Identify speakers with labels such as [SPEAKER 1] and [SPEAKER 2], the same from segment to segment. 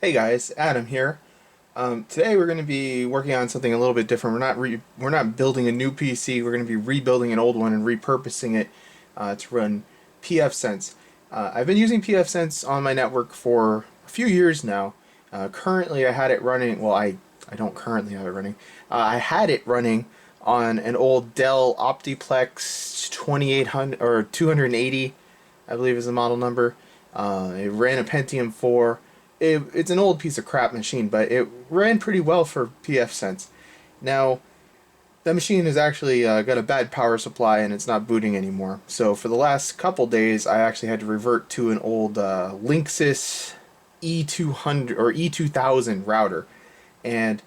[SPEAKER 1] Hey guys, Adam here. Today we're going to be working on something a little bit different. We're not building a new PC. We're going to be rebuilding an old one and repurposing it to run pfSense. I've been using pfSense on my network for a few years now. Currently, I had it running. Well, I don't currently have it running. I had it running on an old Dell Optiplex 2800 or 280, I believe is the model number. It ran a Pentium 4. It's an old piece of crap machine, but it ran pretty well for pfSense. Now, that machine has actually got a bad power supply and it's not booting anymore. So for the last couple days, I actually had to revert to an old Linksys E200 or E2000 router. And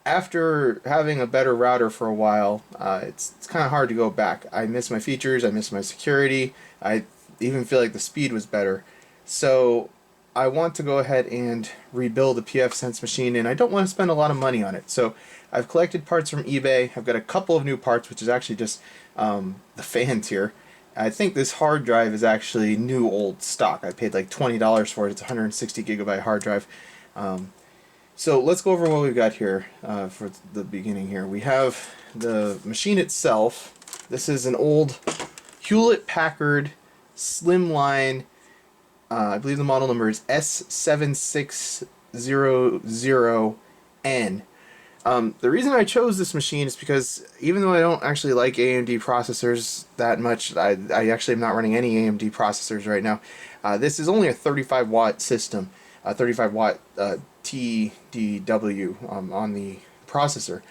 [SPEAKER 1] after having a better router for a while, it's kind of hard to go back. I miss my features, I miss my security, I even feel like the speed was better. So I want to go ahead and rebuild the pfSense machine, and I don't want to spend a lot of money on it. So I've collected parts from eBay. I've got a couple of new parts, which is actually just the fans here. I think this hard drive is actually new old stock. I paid like $20 for it. It's a 160 gigabyte hard drive. So let's go over what we've got here for the beginning here. We have the machine itself. This is an old Hewlett-Packard Slimline. I believe the model number is S7600N. The reason I chose this machine is because even though I don't actually like AMD processors that much, I actually am not running any AMD processors right now. This is only a 35 watt system, 35 watt TDW on the processor.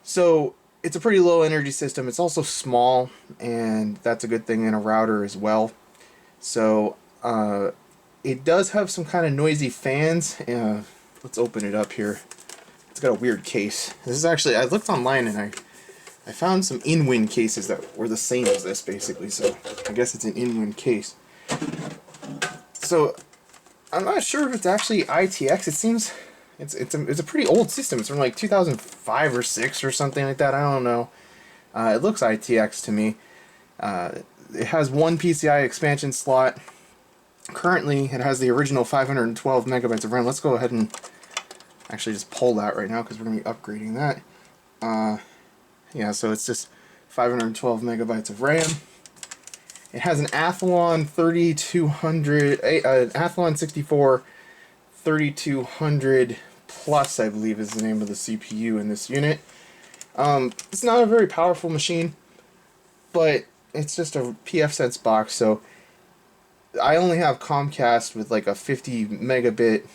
[SPEAKER 1] So it's a pretty low energy system. It's also small, and that's a good thing in a router as well. So it does have some kind of noisy fans. Let's open it up here. It's got a weird case. This is actually, I looked online and I found some in-wind cases that were the same as this basically, so I guess it's an in-wind case. So I'm not sure if it's actually ITX. It seems it's a pretty old system. It's from like 2005 or 6 or something like that. I don't know. It looks ITX to me. It has one PCI expansion slot. Currently, it has the original 512 megabytes of RAM. Let's go ahead and actually just pull that right now because we're going to be upgrading that. Yeah, so it's just 512 megabytes of RAM. It has an Athlon 3200, Athlon 64 3200 Plus, I believe is the name of the CPU in this unit. It's not a very powerful machine, but it's just a pfSense box, so I only have Comcast with like a 50 megabit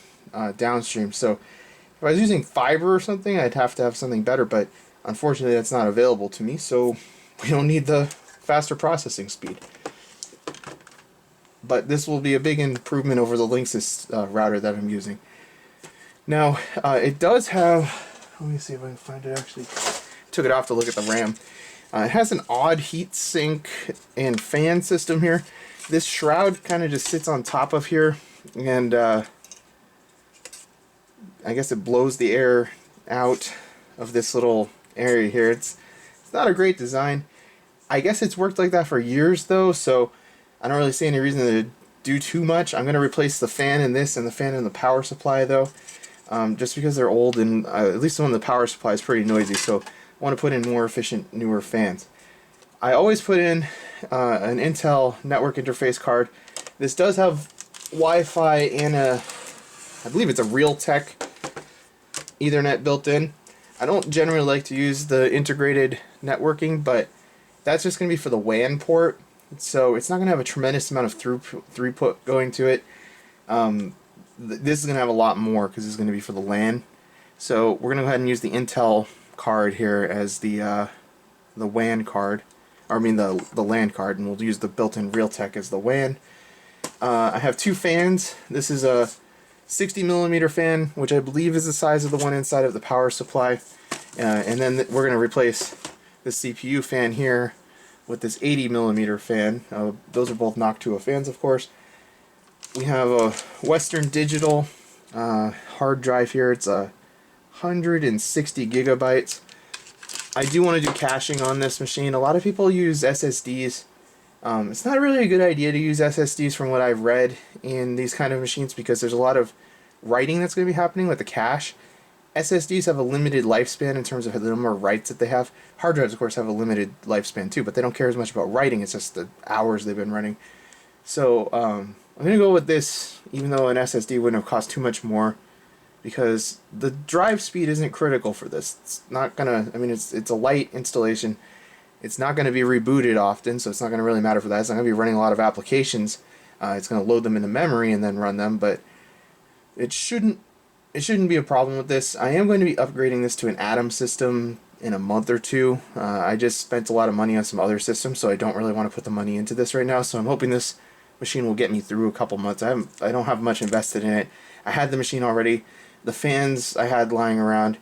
[SPEAKER 1] downstream. So if I was using fiber or something, I'd have to have something better, but unfortunately that's not available to me, so we don't need the faster processing speed. But this will be a big improvement over the Linksys router that I'm using. Now, it does have, let me see if I can find it. Actually took it off to look at the RAM. It has an odd heat sink and fan system here. This shroud kind of just sits on top of here, and I guess it blows the air out of this little area here. It's not a great design. I guess it's worked like that for years though, so I don't really see any reason to do too much. I'm going to replace the fan in this and the fan in the power supply though, just because they're old, and at least the one in the power supply is pretty noisy, so I want to put in more efficient, newer fans. I always put in an Intel network interface card. This does have Wi-Fi and I believe it's a Realtek Ethernet built in. I don't generally like to use the integrated networking, but that's just going to be for the WAN port, so it's not going to have a tremendous amount of throughput going to it. This is going to have a lot more because it's going to be for the LAN. So we're going to go ahead and use the Intel card here as the WAN card, or I mean the LAN card, and we'll use the built-in Realtek as the WAN. I have two fans. This is a 60 millimeter fan, which I believe is the size of the one inside of the power supply, and then we're going to replace the CPU fan here with this 80 millimeter fan. Those are both Noctua fans, of course. We have a Western Digital hard drive here. It's a 160 gigabytes. I do want to do caching on this machine. A lot of people use SSDs. It's not really a good idea to use SSDs from what I've read in these kind of machines because there's a lot of writing that's going to be happening with the cache. SSDs have a limited lifespan in terms of the number of writes that they have. Hard drives, of course, have a limited lifespan too, but they don't care as much about writing. It's just the hours they've been running. So I'm going to go with this, even though an SSD wouldn't have cost too much more, because the drive speed isn't critical for this. It's not going to, I mean, it's a light installation. It's not going to be rebooted often, so it's not going to really matter for that. It's not going to be running a lot of applications. It's going to load them into memory and then run them, but it shouldn't be a problem with this. I am going to be upgrading this to an Atom system in a month or two. I just spent a lot of money on some other systems, so I don't really want to put the money into this right now. So I'm hoping this machine will get me through a couple months. I don't have much invested in it. I had the machine already. The fans I had lying around.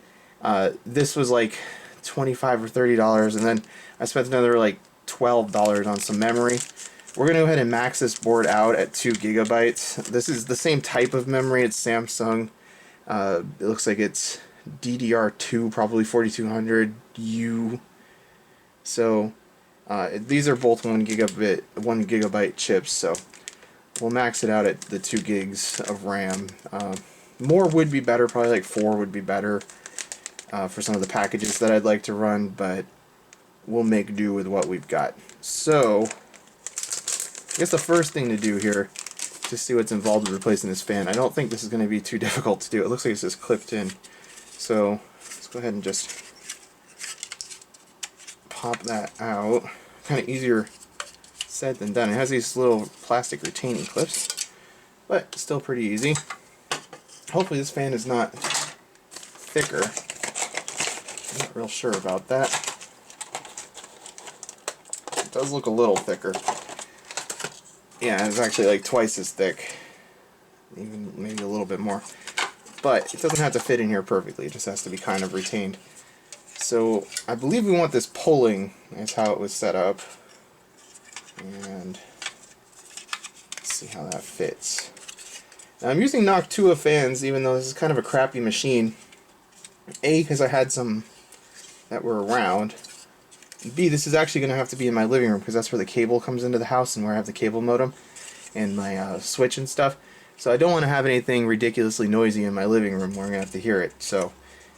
[SPEAKER 1] This was like $25 or $30, and then I spent another like $12 on some memory. We're going to go ahead and max this board out at 2 gigabytes. This is the same type of memory. It's Samsung. It looks like it's DDR2, probably 4200U. So these are both 1 gigabyte chips. So we'll max it out at the 2 gigs of RAM. More would be better. Probably like 4 would be better for some of the packages that I'd like to run, but we'll make do with what we've got. So I guess the first thing to do here, to see what's involved with replacing this fan. I don't think this is going to be too difficult to do. It looks like it's just clipped in. So let's go ahead and just pop that out. Kind of easier said than done. It has these little plastic retaining clips, but still pretty easy. Hopefully this fan is not thicker. I'm not real sure about that. It does look a little thicker. Yeah, it's actually like twice as thick, even maybe a little bit more. But it doesn't have to fit in here perfectly, it just has to be kind of retained. So I believe we want this pulling, that's how it was set up. And let's see how that fits. Now I'm using Noctua fans, even though this is kind of a crappy machine. A, because I had some that were around. B, this is actually going to have to be in my living room because that's where the cable comes into the house and where I have the cable modem and my switch and stuff. So I don't want to have anything ridiculously noisy in my living room where I'm going to have to hear it. So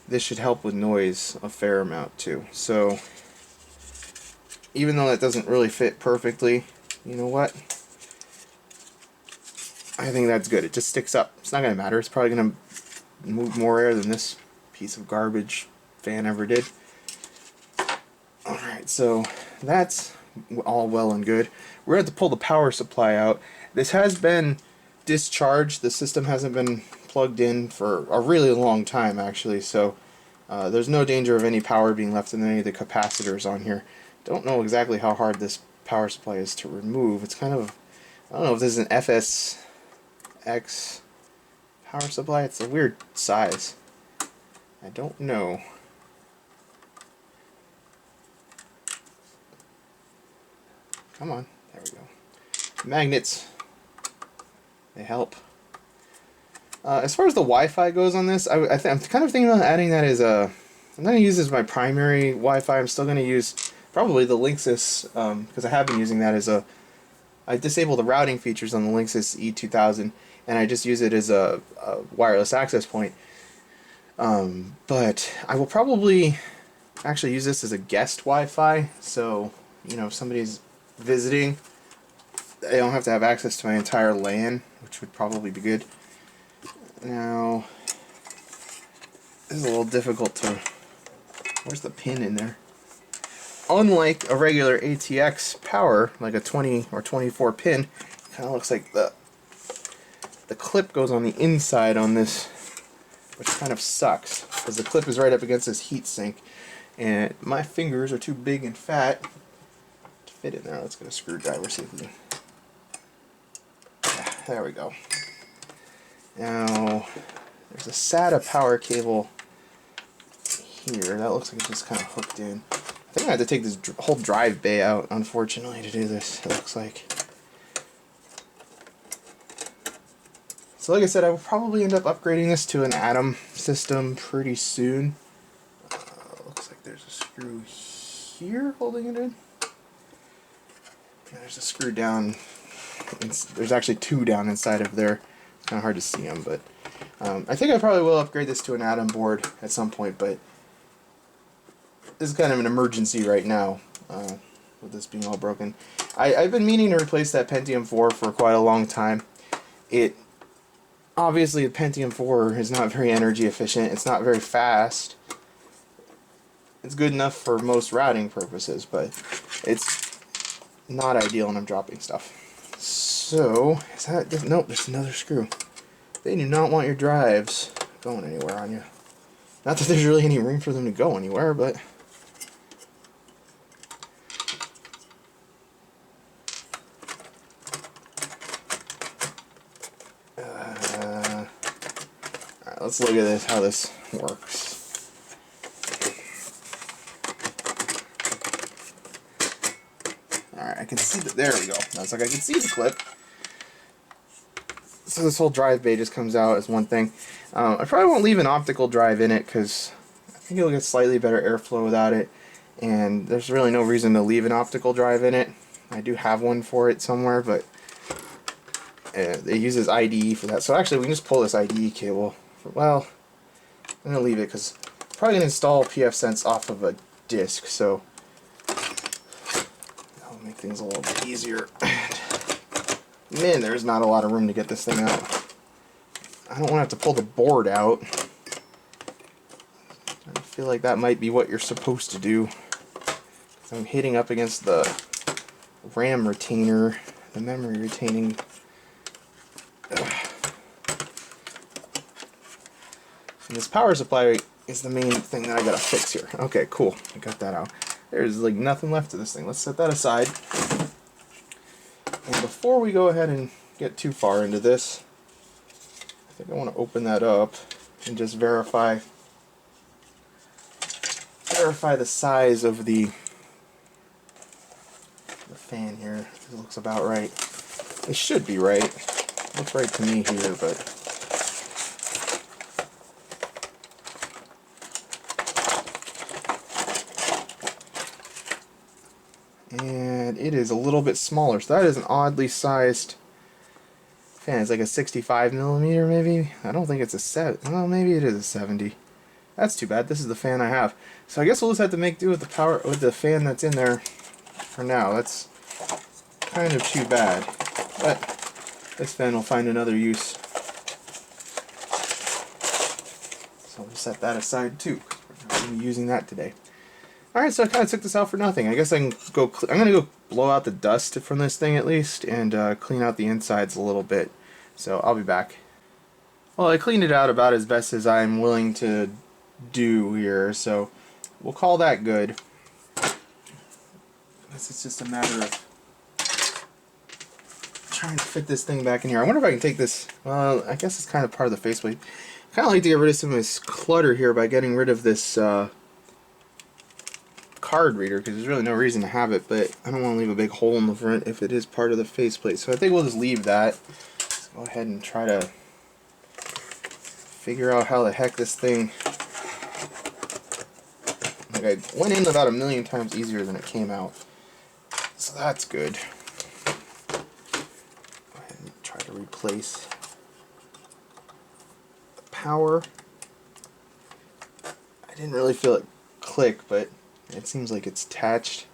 [SPEAKER 1] this should help with noise a fair amount too. So even though that doesn't really fit perfectly, you know what? I think that's good. It just sticks up. It's not going to matter. It's probably going to move more air than this piece of garbage fan ever did. Alright, so that's all well and good. We're going to have to pull the power supply out. This has been discharged. The system hasn't been plugged in for a really long time, actually, so there's no danger of any power being left in any of the capacitors on here. Don't know exactly how hard this power supply is to remove. It's kind of, I don't know if this is an FSX power supply. It's a weird size. I don't know. Come on, there we go. Magnets, they help. As far as the Wi-Fi goes on this, I'm kind of thinking about adding that as a. I'm not going to use this as my primary Wi-Fi. I'm still going to use probably the Linksys because I have been using that as a. I disable the routing features on the Linksys E2000 and I just use it as a wireless access point. But I will probably actually use this as a guest Wi-Fi. So you know, if somebody's visiting, they don't have to have access to my entire LAN, which would probably be good. Now, this is a little difficult to... Where's the pin in there? Unlike a regular ATX power, like a 20 or 24 pin, it kind of looks like the clip goes on the inside on this, which kind of sucks, because the clip is right up against this heat sink, and my fingers are too big and fat to fit in there. Let's get a screwdriver, see if we can... Yeah, there we go. Now, there's a Sata power cable here. That looks like it's just kind of hooked in. I think I had to take this whole drive bay out, unfortunately, to do this, it looks like. So like I said, I will probably end up upgrading this to an Atom system pretty soon. Looks like there's a screw here holding it in. Yeah, there's a screw down. There's actually two down inside of there. It's kind of hard to see them, but I think I probably will upgrade this to an atom board at some point, but this is kind of an emergency right now, with this being all broken. I've been meaning to replace that Pentium 4 for quite a long time. Obviously, the Pentium 4 is not very energy efficient. It's not very fast. It's good enough for most routing purposes, but it's not ideal when I'm dropping stuff. So, is that... Nope, there's another screw. They do not want your drives going anywhere on you. Not that there's really any room for them to go anywhere, but... Alright, let's look at this, how this works. Alright, I can see that. There we go. That's like I can see the clip. So this whole drive bay just comes out as one thing. I probably won't leave an optical drive in it because I think it'll get slightly better airflow without it, and there's really no reason to leave an optical drive in it. I do have one for it somewhere, but it uses IDE for that. So actually we can just pull this IDE cable. Well, I'm going to leave it because I'm probably going to install pfSense off of a disk, so that'll make things a little bit easier. Man, there's not a lot of room to get this thing out. I don't want to have to pull the board out. I feel like that might be what you're supposed to do. I'm hitting up against the RAM retainer, the memory retaining. And this power supply is the main thing that I gotta fix here. Okay, cool. I got that out. There's like nothing left of this thing. Let's set that aside. And before we go ahead and get too far into this, I think I want to open that up and just verify the size of the fan here. It looks about right. It should be right. Looks right to me here, but and it is a little bit smaller. So that is an oddly sized fan. It's like a 65 millimeter, maybe. I don't think it's a 7. Well, maybe it is a 70. That's too bad. This is the fan I have. So I guess we'll just have to make do with the fan that's in there for now. That's kind of too bad. But this fan will find another use. So we'll set that aside too. We're not going to be using that today. Alright, so I kind of took this out for nothing. I guess I can go. I'm going to go blow out the dust from this thing at least and clean out the insides a little bit. So I'll be back. Well, I cleaned it out about as best as I'm willing to do here, so we'll call that good. I guess it's just a matter of trying to fit this thing back in here. I wonder if I can take this. Well, I guess it's kind of part of the faceplate. I kind of like to get rid of some of this clutter here by getting rid of this card reader, because there's really no reason to have it, but I don't want to leave a big hole in the front if it is part of the faceplate. So I think we'll just leave that. Let's go ahead and try to figure out how the heck this thing. Like, I went in about 1,000,000 times easier than it came out. So that's good. Go ahead and try to replace the power. I didn't really feel it click, but it seems like it's attached.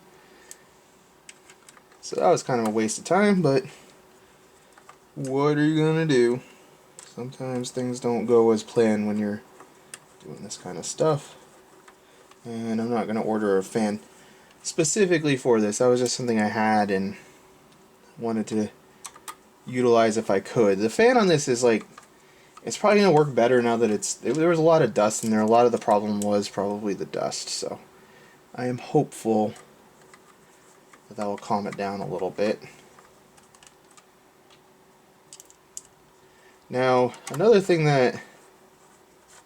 [SPEAKER 1] So that was kind of a waste of time, but what are you gonna do? Sometimes things don't go as planned when you're doing this kind of stuff. And I'm not gonna order a fan specifically for this. That was just something I had and wanted to utilize if I could. The fan on this is like, it's probably gonna work better now that there was a lot of dust in there. A lot of the problem was probably the dust, so I am hopeful that will calm it down a little bit. Now, another thing that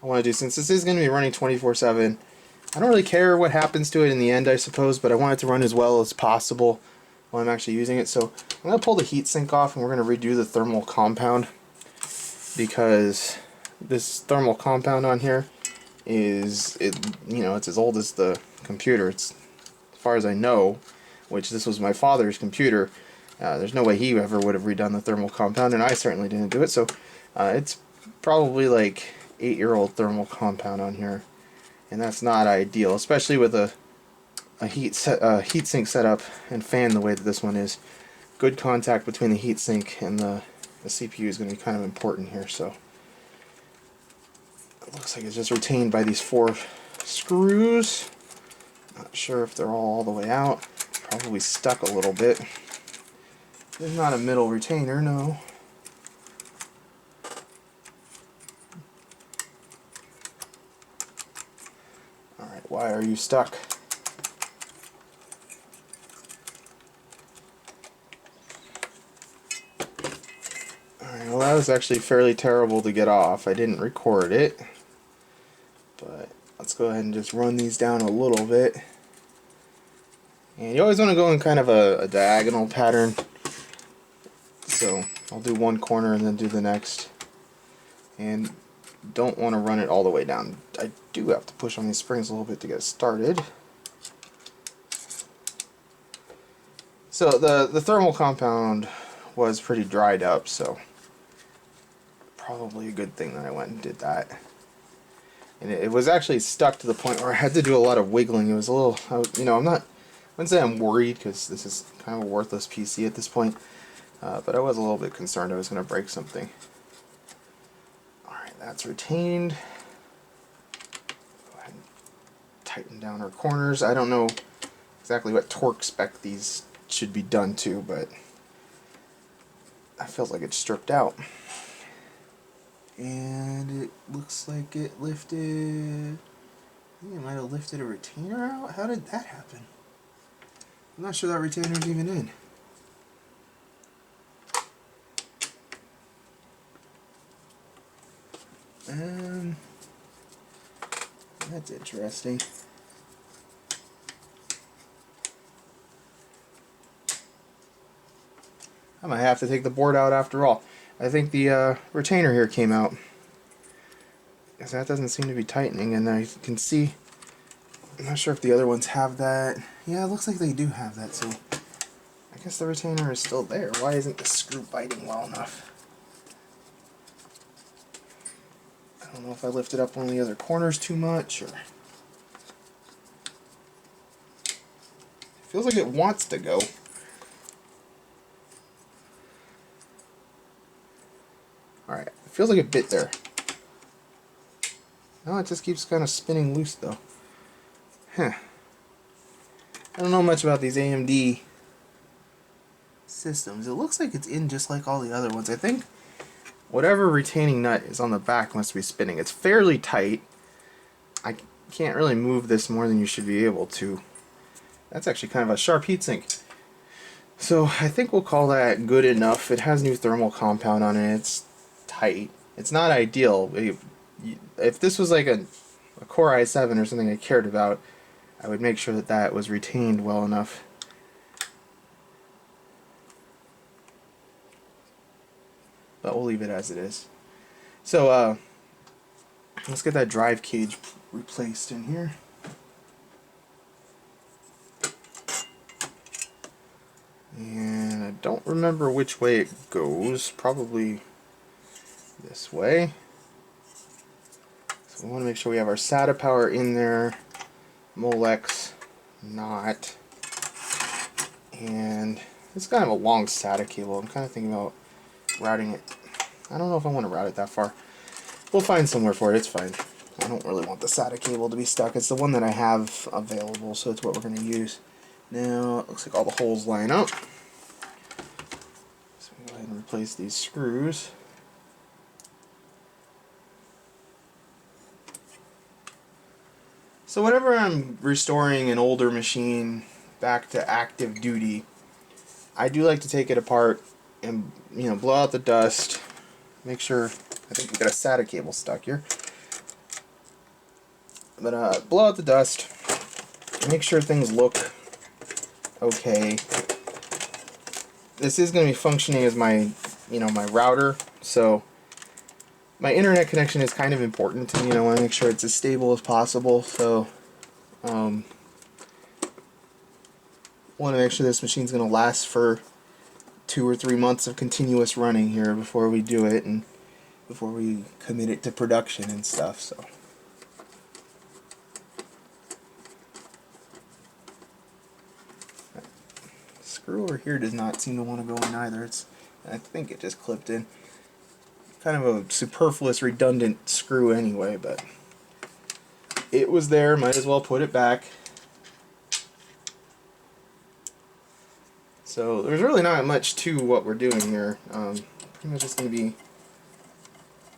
[SPEAKER 1] I want to do, since this is going to be running 24/7, I don't really care what happens to it in the end, I suppose, but I want it to run as well as possible while I'm actually using it. So I'm going to pull the heatsink off and we're going to redo the thermal compound, because this thermal compound on here is, it's as old as the computer. It's, as far as I know, which this was my father's computer. There's no way he ever would have redone the thermal compound, and I certainly didn't do it. So it's probably like 8-year-old thermal compound on here, and that's not ideal, especially with a heatsink setup and fan the way that this one is. Good contact between the heatsink and the CPU is going to be kind of important here. So it looks like it's just retained by these 4 screws. Not sure if they're all the way out. Probably stuck a little bit. There's not a middle retainer, no. Alright, why are you stuck? Alright, well that was actually fairly terrible to get off. I didn't record it. But let's go ahead and just run these down a little bit. And you always want to go in kind of a diagonal pattern. So I'll do one corner and then do the next. And don't want to run it all the way down. I do have to push on these springs a little bit to get started. So the thermal compound was pretty dried up, so probably a good thing that I went and did that. And it was actually stuck to the point where I had to do a lot of wiggling. It was a little, you know, I wouldn't say I'm worried because this is kind of a worthless PC at this point, but I was a little bit concerned I was going to break something. Alright, that's retained. Go ahead and tighten down our corners. I don't know exactly what torque spec these should be done to, but that feels like it's stripped out. And it looks like it lifted... I think it might have lifted a retainer out? How did that happen? I'm not sure that retainer's even in. That's interesting. I might have to take the board out after all. I think the retainer here came out, because that doesn't seem to be tightening, and I can see, I'm not sure if the other ones have that. Yeah, it looks like they do have that, so I guess the retainer is still there. Why isn't the screw biting well enough? I don't know if I lifted up one of the other corners too much, or... It feels like it wants to go. Alright, it feels like it bit there. No, it just keeps kind of spinning loose though. Huh. I don't know much about these AMD systems. It looks like it's in just like all the other ones. I think whatever retaining nut is on the back must be spinning. It's fairly tight. I can't really move this more than you should be able to. That's actually kind of a sharp heatsink. So I think we'll call that good enough. It has new thermal compound on it. It's tight. It's not ideal. If this was like a Core i7 or something I cared about, I would make sure that that was retained well enough. But we'll leave it as it is. So let's get that drive cage replaced in here. And I don't remember which way it goes. Probably this way. So we want to make sure we have our SATA power in there. Molex not. And it's kind of a long SATA cable. I'm kind of thinking about routing it. I don't know if I want to route it that far. We'll find somewhere for it. It's fine. I don't really want the SATA cable to be stuck. It's the one that I have available, so it's what we're going to use. Now, it looks like all the holes line up. So we'll go ahead and replace these screws. So whenever I'm restoring an older machine back to active duty, I do like to take it apart and, you know, blow out the dust. Make sure, I think we got a SATA cable stuck here. But blow out the dust. Make sure things look okay. This is going to be functioning as my, my router, so my internet connection is kind of important, and I want to make sure it's as stable as possible. So want to make sure this machine's going to last for 2 or 3 months of continuous running here before we do it, and before we commit it to production and stuff. So. Screw over here does not seem to want to go in either. I think it just clipped in. Kind of a superfluous, redundant screw anyway, but it was there. Might as well put it back. So there's really not much to what we're doing here. Pretty much just going to be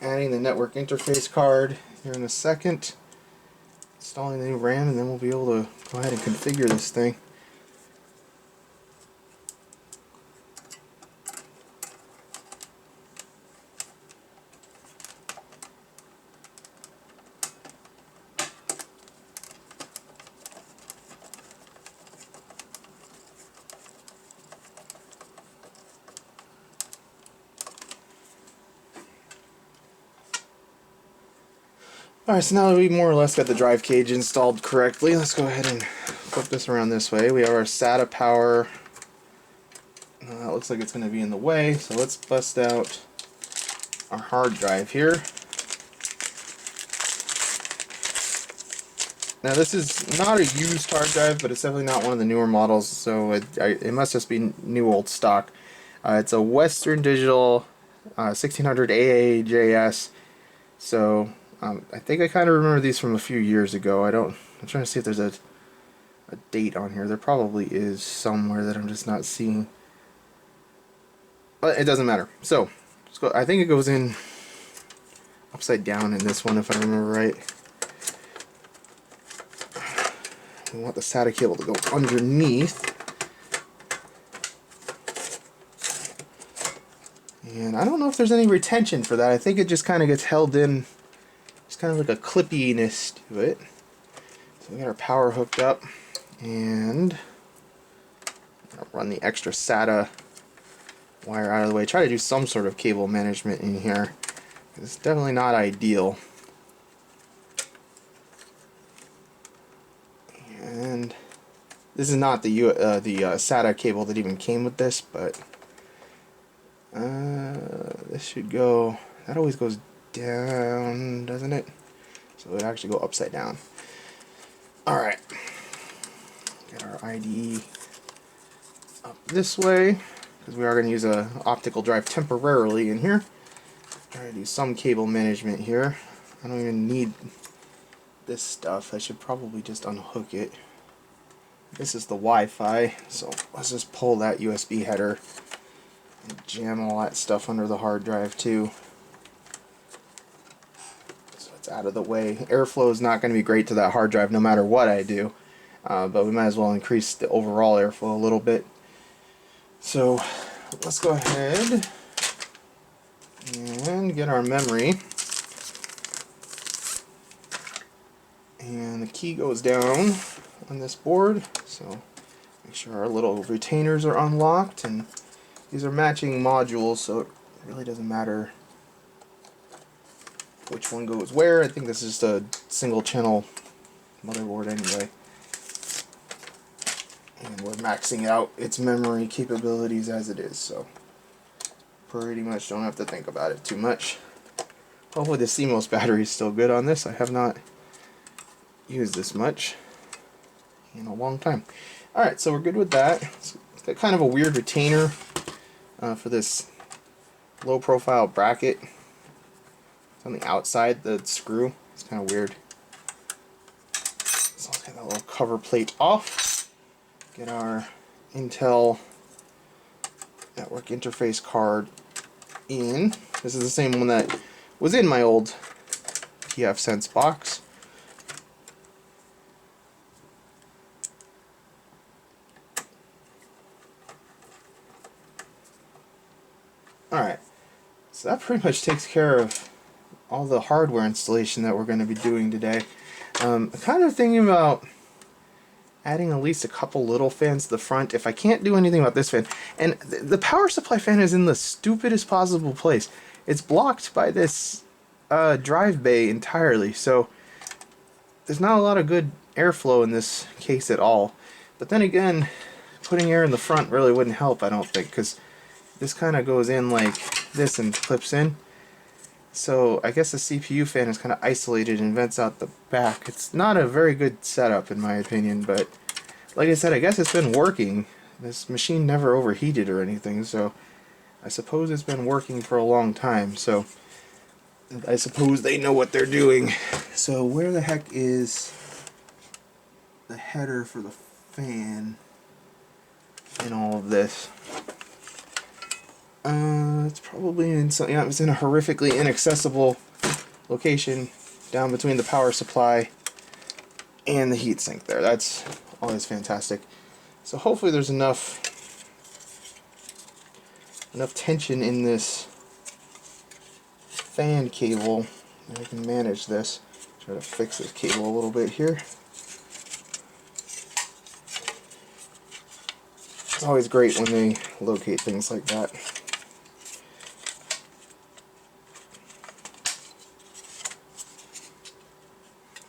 [SPEAKER 1] adding the network interface card here in a second, installing the new RAM, and then we'll be able to go ahead and configure this thing. Alright, so now that we more or less got the drive cage installed correctly, let's go ahead and flip this around this way. We have our SATA power. It looks like it's going to be in the way, so let's bust out our hard drive here. Now this is not a used hard drive, but it's definitely not one of the newer models, so it must just be new old stock. It's a Western Digital 1600 AAJS, so I think I kind of remember these from a few years ago. I'm trying to see if there's a date on here. There probably is somewhere that I'm just not seeing. But it doesn't matter. So, let's go. I think it goes in upside down in this one, if I remember right. We want the SATA cable to go underneath. And I don't know if there's any retention for that. I think it just kind of gets held in. It's kind of like a clippiness to it. So we got our power hooked up, and I'll run the extra SATA wire out of the way. Try to do some sort of cable management in here. It's definitely not ideal. And this is not the SATA cable that even came with this, but this should go. That always goes down, doesn't it? So it would actually go upside down. Alright. Get our IDE up this way, because we are going to use an optical drive temporarily in here. Try to do some cable management here. I don't even need this stuff. I should probably just unhook it. This is the Wi-Fi, so let's just pull that USB header and jam all that stuff under the hard drive too. Out of the way. Airflow is not going to be great to that hard drive no matter what I do, but we might as well increase the overall airflow a little bit. So let's go ahead and get our memory, and the key goes down on this board, so make sure our little retainers are unlocked, and these are matching modules, so it really doesn't matter which one goes where. I think this is just a single channel motherboard anyway. And we're maxing out its memory capabilities as it is, so pretty much don't have to think about it too much. Hopefully the CMOS battery is still good on this. I have not used this much in a long time. Alright, so we're good with that. It's got kind of a weird retainer for this low profile bracket. On the outside, the screw. It's kind of weird. So let's get that little cover plate off. Get our Intel network interface card in. This is the same one that was in my old pfSense box. Alright, so that pretty much takes care of all the hardware installation that we're going to be doing today. I'm kind of thinking about adding at least a couple little fans to the front if I can't do anything about this fan. And the power supply fan is in the stupidest possible place. It's blocked by this drive bay entirely, so there's not a lot of good airflow in this case at all. But then again, putting air in the front really wouldn't help, I don't think, because this kind of goes in like this and clips in. So I guess the CPU fan is kind of isolated and vents out the back. It's not a very good setup in my opinion, but like I said, I guess it's been working. This machine never overheated or anything, so I suppose it's been working for a long time. So I suppose they know what they're doing. So where the heck is the header for the fan in all of this? It's probably in some, yeah, it's in a horrifically inaccessible location down between the power supply and the heatsink there. That's always fantastic. So hopefully there's enough tension in this fan cable that I can manage this. Try to fix this cable a little bit here. It's always great when they locate things like that.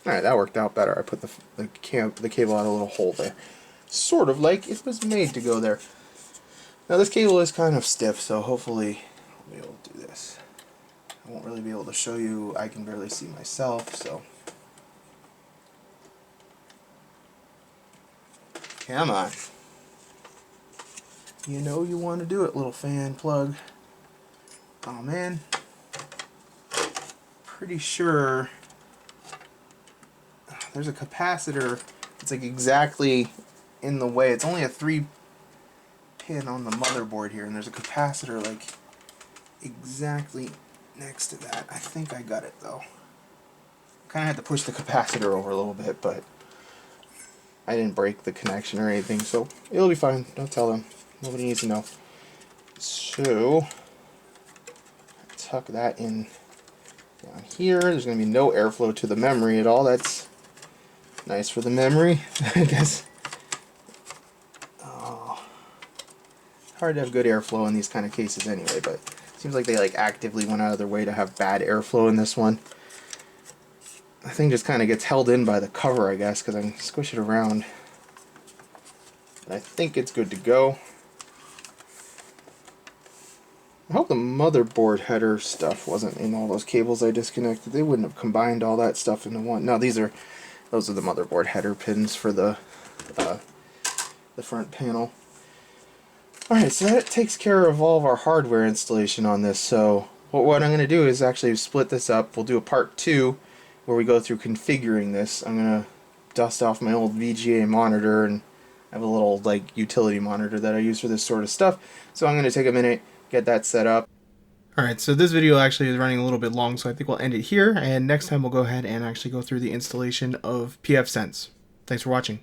[SPEAKER 1] Alright, that worked out better. I put the cable out a little hole there. Sort of like it was made to go there. Now this cable is kind of stiff, so hopefully I'll be able to do this. I won't really be able to show you. I can barely see myself, so. Come on. You know you want to do it, little fan plug. Oh man. Pretty sure there's a capacitor. It's like exactly in the way. It's only a 3-pin on the motherboard here, and there's a capacitor like exactly next to that. I think I got it though. Kind of had to push the capacitor over a little bit, but I didn't break the connection or anything, so it'll be fine. Don't tell them. Nobody needs to know. So tuck that in down here. There's going to be no airflow to the memory at all. That's nice for the memory, I guess. Oh, hard to have good airflow in these kind of cases anyway, but it seems like they like actively went out of their way to have bad airflow in this one. The thing just kind of gets held in by the cover, I guess, because I can squish it around. And I think it's good to go. I hope the motherboard header stuff wasn't in all those cables I disconnected. They wouldn't have combined all that stuff into one. No, those are the motherboard header pins for the front panel. Alright, so that takes care of all of our hardware installation on this. So what I'm going to do is actually split this up. We'll do a part 2 where we go through configuring this. I'm going to dust off my old VGA monitor, and I have a little like utility monitor that I use for this sort of stuff. So I'm going to take a minute, get that set up. Alright, so this video actually is running a little bit long, so I think we'll end it here, and next time we'll go ahead and actually go through the installation of pfSense. Thanks for watching.